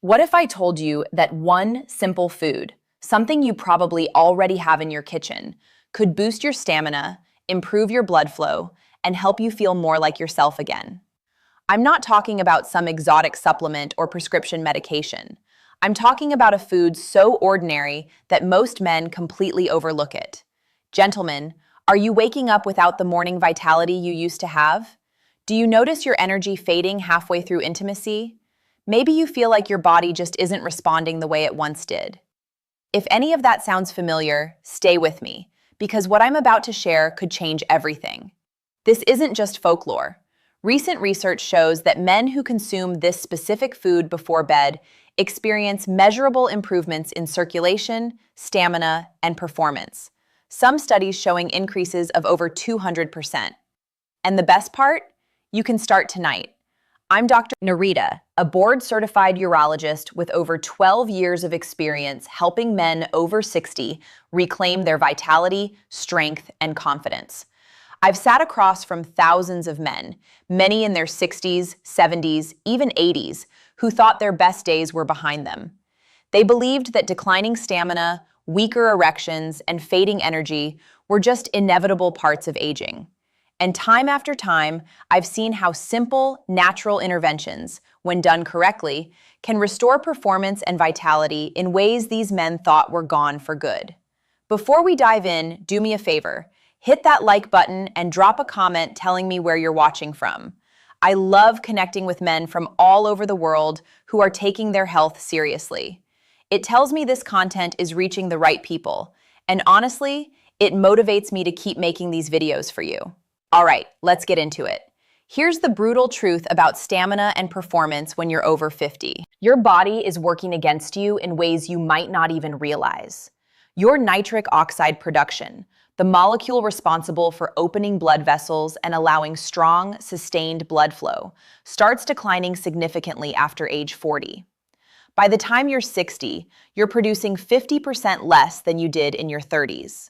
What if I told you that one simple food, something you probably already have in your kitchen, could boost your stamina, improve your blood flow, and help you feel more like yourself again? I'm not talking about some exotic supplement or prescription medication. I'm talking about a food so ordinary that most men completely overlook it. Gentlemen, are you waking up without the morning vitality you used to have? Do you notice your energy fading halfway through intimacy? Maybe you feel like your body just isn't responding the way it once did. If any of that sounds familiar, stay with me, because what I'm about to share could change everything. This isn't just folklore. Recent research shows that men who consume this specific food before bed experience measurable improvements in circulation, stamina, and performance. Some studies showing increases of over 200%. And the best part? You can start tonight. I'm Dr. Narita, a board-certified urologist with over 12 years of experience helping men over 60 reclaim their vitality, strength, and confidence. I've sat across from thousands of men, many in their 60s, 70s, even 80s, who thought their best days were behind them. They believed that declining stamina, weaker erections, and fading energy were just inevitable parts of aging. And time after time, I've seen how simple, natural interventions, when done correctly, can restore performance and vitality in ways these men thought were gone for good. Before we dive in, do me a favor. Hit that like button and drop a comment telling me where you're watching from. I love connecting with men from all over the world who are taking their health seriously. It tells me this content is reaching the right people, and honestly, it motivates me to keep making these videos for you. All right, let's get into it. Here's the brutal truth about stamina and performance when you're over 50. Your body is working against you in ways you might not even realize. Your nitric oxide production, the molecule responsible for opening blood vessels and allowing strong, sustained blood flow, starts declining significantly after age 40. By the time you're 60, you're producing 50% less than you did in your 30s.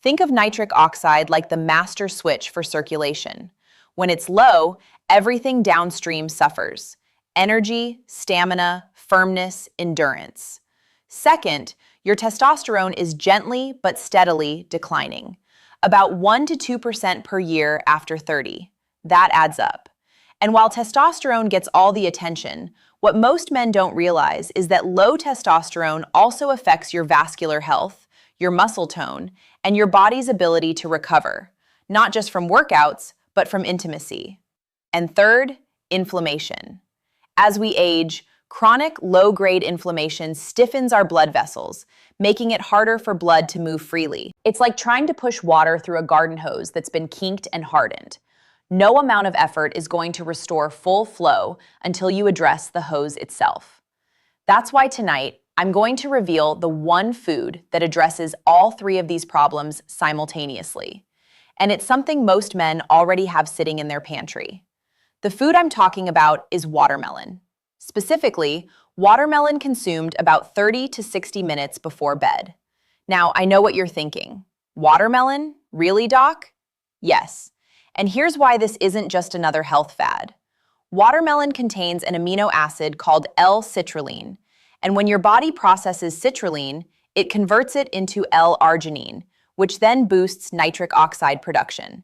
Think of nitric oxide like the master switch for circulation. When it's low, everything downstream suffers: energy, stamina, firmness, endurance. Second, your testosterone is gently but steadily declining, about 1 to 2% per year after 30. That adds up. And while testosterone gets all the attention, what most men don't realize is that low testosterone also affects your vascular health, your muscle tone, and your body's ability to recover, not just from workouts, but from intimacy. And third, inflammation. As we age, chronic low-grade inflammation stiffens our blood vessels, making it harder for blood to move freely. It's like trying to push water through a garden hose that's been kinked and hardened. No amount of effort is going to restore full flow until you address the hose itself. That's why tonight, I'm going to reveal the one food that addresses all three of these problems simultaneously. And it's something most men already have sitting in their pantry. The food I'm talking about is watermelon. Specifically, watermelon consumed about 30 to 60 minutes before bed. Now, I know what you're thinking. Watermelon? Really, Doc? Yes. And here's why this isn't just another health fad. Watermelon contains an amino acid called L-citrulline, and when your body processes citrulline, it converts it into L-arginine, which then boosts nitric oxide production.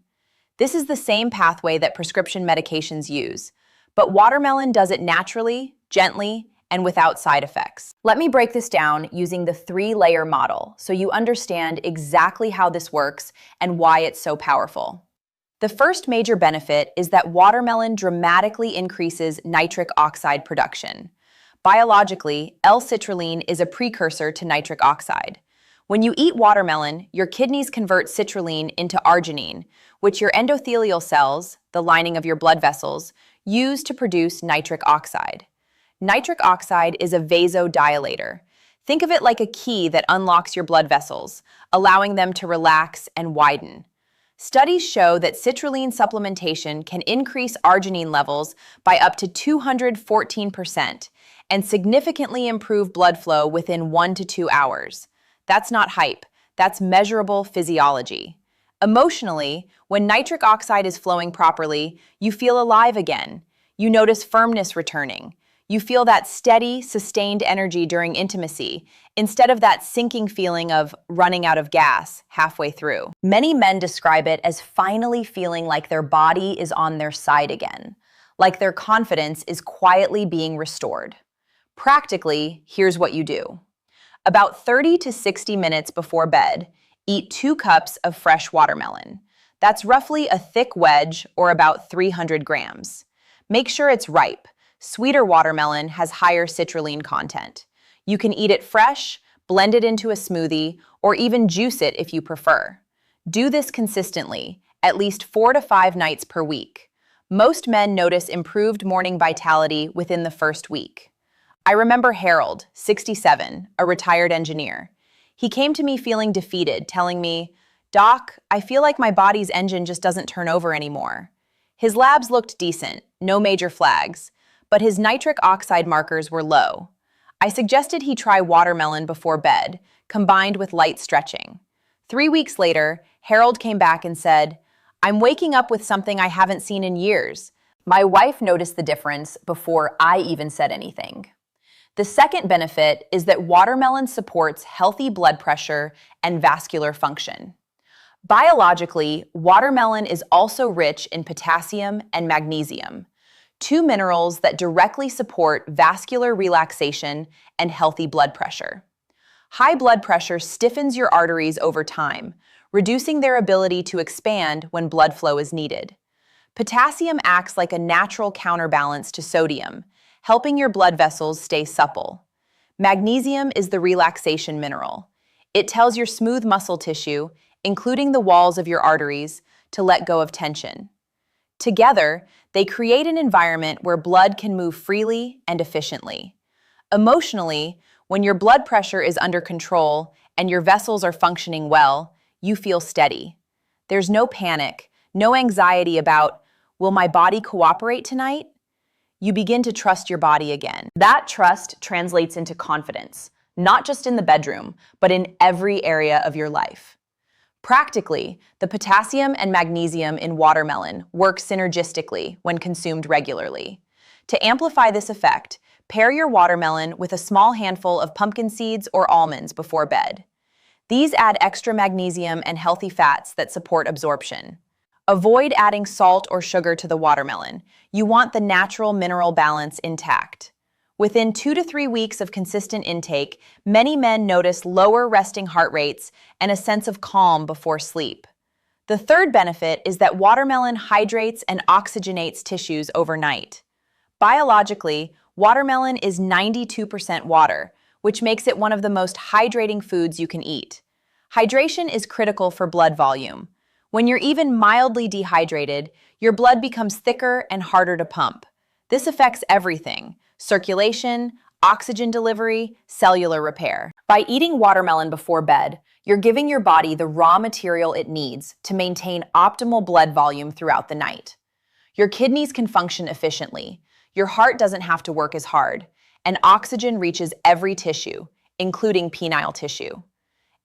This is the same pathway that prescription medications use, but watermelon does it naturally, gently, and without side effects. Let me break this down using the 3-layer model so you understand exactly how this works and why it's so powerful. The first major benefit is that watermelon dramatically increases nitric oxide production. Biologically, L-citrulline is a precursor to nitric oxide. When you eat watermelon, your kidneys convert citrulline into arginine, which your endothelial cells, the lining of your blood vessels, use to produce nitric oxide. Nitric oxide is a vasodilator. Think of it like a key that unlocks your blood vessels, allowing them to relax and widen. Studies show that citrulline supplementation can increase arginine levels by up to 214% and significantly improve blood flow within 1 to 2 hours. That's not hype, that's measurable physiology. Emotionally, when nitric oxide is flowing properly, you feel alive again. You notice firmness returning. You feel that steady, sustained energy during intimacy, instead of that sinking feeling of running out of gas halfway through. Many men describe it as finally feeling like their body is on their side again, like their confidence is quietly being restored. Practically, here's what you do. About 30 to 60 minutes before bed, eat 2 cups of fresh watermelon. That's roughly a thick wedge or about 300 grams. Make sure it's ripe. Sweeter watermelon has higher citrulline content. You can eat it fresh, blend it into a smoothie, or even juice it if you prefer. Do this consistently, at least 4 to 5 nights per week. Most men notice improved morning vitality within the first week. I remember Harold, 67, a retired engineer. He came to me feeling defeated, telling me, "Doc, I feel like my body's engine just doesn't turn over anymore." His labs looked decent, no major flags, but his nitric oxide markers were low. I suggested he try watermelon before bed, combined with light stretching. 3 weeks later, Harold came back and said, "I'm waking up with something I haven't seen in years." My wife noticed the difference before I even said anything. The second benefit is that watermelon supports healthy blood pressure and vascular function. Biologically, watermelon is also rich in potassium and magnesium, 2 minerals that directly support vascular relaxation and healthy blood pressure. High blood pressure stiffens your arteries over time, reducing their ability to expand when blood flow is needed. Potassium acts like a natural counterbalance to sodium, helping your blood vessels stay supple. Magnesium is the relaxation mineral. It tells your smooth muscle tissue, including the walls of your arteries, to let go of tension. Together, they create an environment where blood can move freely and efficiently. Emotionally, when your blood pressure is under control and your vessels are functioning well, you feel steady. There's no panic, no anxiety about, "Will my body cooperate tonight?" You begin to trust your body again. That trust translates into confidence, not just in the bedroom, but in every area of your life. Practically, the potassium and magnesium in watermelon work synergistically when consumed regularly. To amplify this effect, pair your watermelon with a small handful of pumpkin seeds or almonds before bed. These add extra magnesium and healthy fats that support absorption. Avoid adding salt or sugar to the watermelon. You want the natural mineral balance intact. Within 2 to 3 weeks of consistent intake, many men notice lower resting heart rates and a sense of calm before sleep. The third benefit is that watermelon hydrates and oxygenates tissues overnight. Biologically, watermelon is 92% water, which makes it one of the most hydrating foods you can eat. Hydration is critical for blood volume. When you're even mildly dehydrated, your blood becomes thicker and harder to pump. This affects everything: circulation, oxygen delivery, cellular repair. By eating watermelon before bed, you're giving your body the raw material it needs to maintain optimal blood volume throughout the night. Your kidneys can function efficiently, your heart doesn't have to work as hard, and oxygen reaches every tissue, including penile tissue.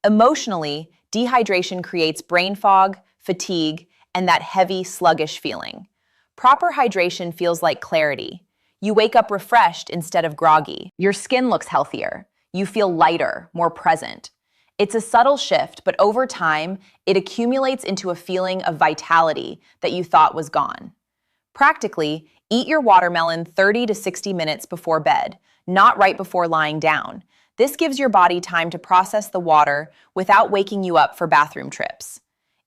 Emotionally, dehydration creates brain fog, fatigue, and that heavy, sluggish feeling. Proper hydration feels like clarity. You wake up refreshed instead of groggy. Your skin looks healthier. You feel lighter, more present. It's a subtle shift, but over time, it accumulates into a feeling of vitality that you thought was gone. Practically, eat your watermelon 30 to 60 minutes before bed, not right before lying down. This gives your body time to process the water without waking you up for bathroom trips.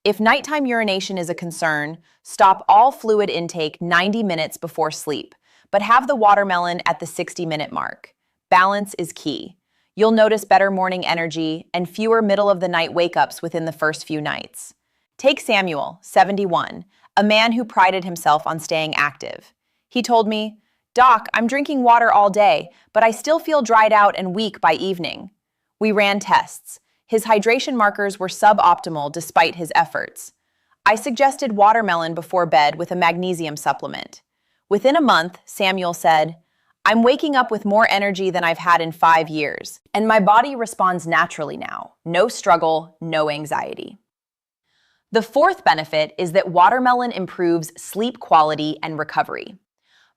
If nighttime urination is a concern, stop all fluid intake 90 minutes before sleep, but have the watermelon at the 60-minute mark. Balance is key. You'll notice better morning energy and fewer middle-of-the-night wake-ups within the first few nights. Take Samuel, 71, a man who prided himself on staying active. He told me, "Doc, I'm drinking water all day, but I still feel dried out and weak by evening." We ran tests. His hydration markers were suboptimal despite his efforts. I suggested watermelon before bed with a magnesium supplement. Within a month, Samuel said, "I'm waking up with more energy than I've had in 5 years, and my body responds naturally now. No struggle, no anxiety." The fourth benefit is that watermelon improves sleep quality and recovery.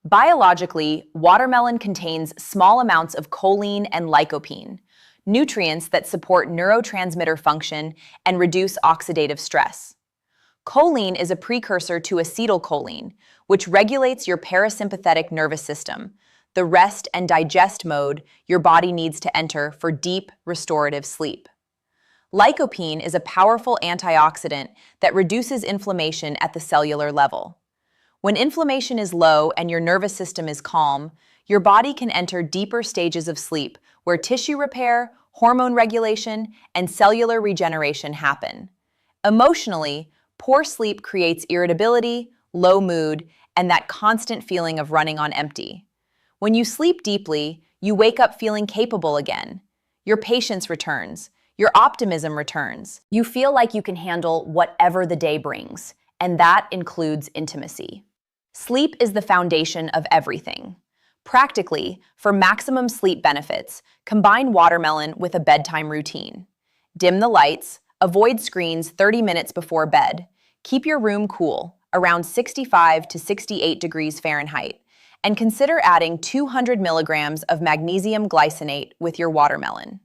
Biologically, watermelon contains small amounts of choline and lycopene, nutrients that support neurotransmitter function and reduce oxidative stress. Choline is a precursor to acetylcholine, which regulates your parasympathetic nervous system, the rest and digest mode your body needs to enter for deep, restorative sleep. Lycopene is a powerful antioxidant that reduces inflammation at the cellular level. When inflammation is low and your nervous system is calm, your body can enter deeper stages of sleep where tissue repair, hormone regulation, and cellular regeneration happen. Emotionally, poor sleep creates irritability, low mood, and that constant feeling of running on empty. When you sleep deeply, you wake up feeling capable again. Your patience returns. Your optimism returns. You feel like you can handle whatever the day brings, and that includes intimacy. Sleep is the foundation of everything. Practically, for maximum sleep benefits, combine watermelon with a bedtime routine. Dim the lights, avoid screens 30 minutes before bed, keep your room cool, around 65 to 68 degrees Fahrenheit, and consider adding 200 milligrams of magnesium glycinate with your watermelon.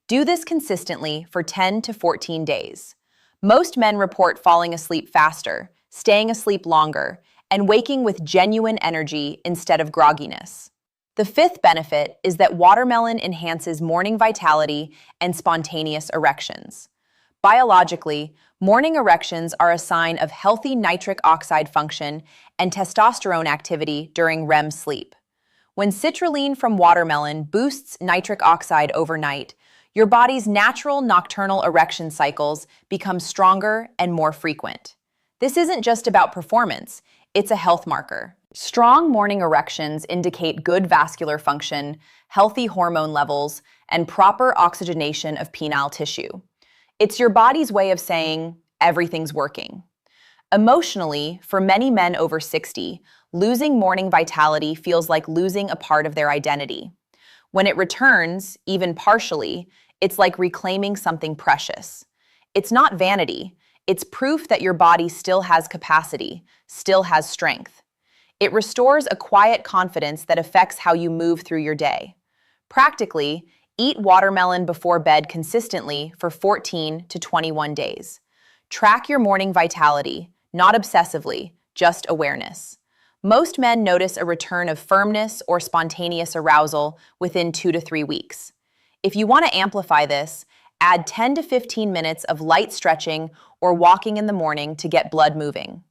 Do this consistently for 10 to 14 days. Most men report falling asleep faster, staying asleep longer, and waking with genuine energy instead of grogginess. The fifth benefit is that watermelon enhances morning vitality and spontaneous erections. Biologically, morning erections are a sign of healthy nitric oxide function and testosterone activity during REM sleep. When citrulline from watermelon boosts nitric oxide overnight, your body's natural nocturnal erection cycles become stronger and more frequent. This isn't just about performance, it's a health marker. Strong morning erections indicate good vascular function, healthy hormone levels, and proper oxygenation of penile tissue. It's your body's way of saying, everything's working. Emotionally, for many men over 60, losing morning vitality feels like losing a part of their identity. When it returns, even partially, it's like reclaiming something precious. It's not vanity. It's proof that your body still has capacity, still has strength. It restores a quiet confidence that affects how you move through your day. Practically, eat watermelon before bed consistently for 14 to 21 days. Track your morning vitality, not obsessively, just awareness. Most men notice a return of firmness or spontaneous arousal within 2 to 3 weeks. If you want to amplify this, add 10 to 15 minutes of light stretching or walking in the morning to get blood moving.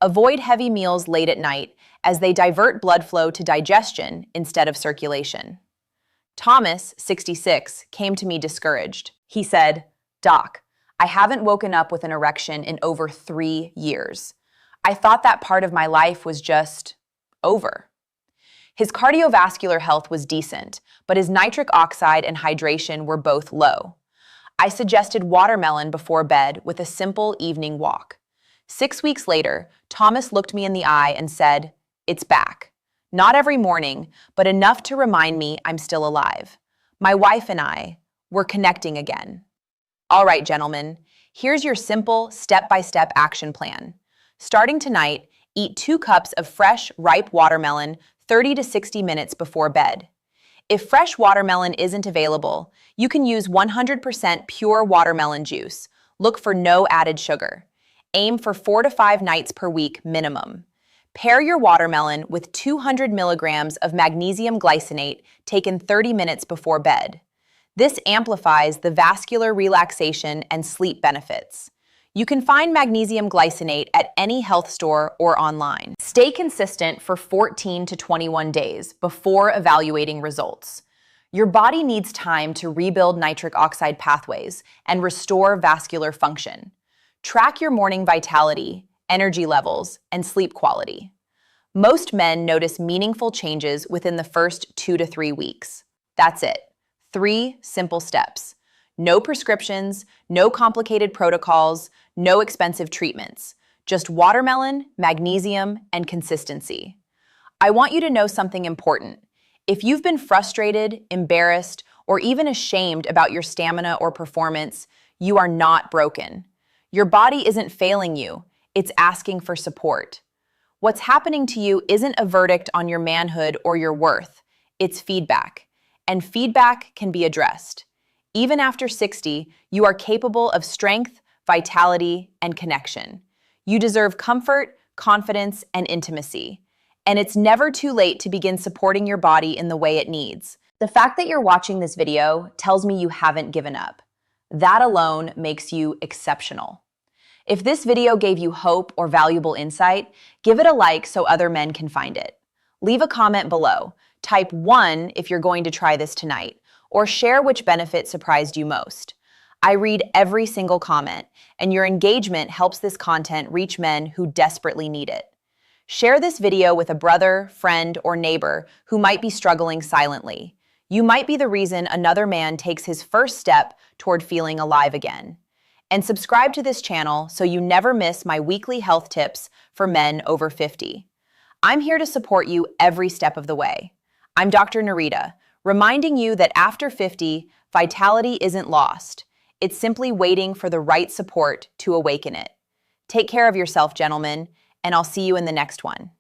Avoid heavy meals late at night as they divert blood flow to digestion instead of circulation. Thomas, 66, came to me discouraged. He said, "Doc, I haven't woken up with an erection in over 3 years. I thought that part of my life was just over." His cardiovascular health was decent, but his nitric oxide and hydration were both low. I suggested watermelon before bed with a simple evening walk. 6 weeks later, Thomas looked me in the eye and said, "It's back. Not every morning, but enough to remind me I'm still alive. My wife and I, we're connecting again." All right, gentlemen, here's your simple step-by-step action plan. Starting tonight, eat 2 cups of fresh, ripe watermelon 30 to 60 minutes before bed. If fresh watermelon isn't available, you can use 100% pure watermelon juice. Look for no added sugar. Aim for 4 to 5 nights per week minimum. Pair your watermelon with 200 milligrams of magnesium glycinate taken 30 minutes before bed. This amplifies the vascular relaxation and sleep benefits. You can find magnesium glycinate at any health store or online. Stay consistent for 14 to 21 days before evaluating results. Your body needs time to rebuild nitric oxide pathways and restore vascular function. Track your morning vitality, energy levels, and sleep quality. Most men notice meaningful changes within the first 2 to 3 weeks. That's it. 3 simple steps. No prescriptions, no complicated protocols, no expensive treatments. Just watermelon, magnesium, and consistency. I want you to know something important. If you've been frustrated, embarrassed, or even ashamed about your stamina or performance, you are not broken. Your body isn't failing you, it's asking for support. What's happening to you isn't a verdict on your manhood or your worth. It's feedback. And feedback can be addressed. Even after 60, you are capable of strength, vitality, and connection. You deserve comfort, confidence, and intimacy. And it's never too late to begin supporting your body in the way it needs. The fact that you're watching this video tells me you haven't given up. That alone makes you exceptional. If this video gave you hope or valuable insight, give it a like so other men can find it. Leave a comment below. Type 1 if you're going to try this tonight, or share which benefit surprised you most. I read every single comment, and your engagement helps this content reach men who desperately need it. Share this video with a brother, friend, or neighbor who might be struggling silently. You might be the reason another man takes his first step toward feeling alive again. And subscribe to this channel so you never miss my weekly health tips for men over 50. I'm here to support you every step of the way. I'm Dr. Narita, reminding you that after 50, vitality isn't lost. It's simply waiting for the right support to awaken it. Take care of yourself, gentlemen, and I'll see you in the next one.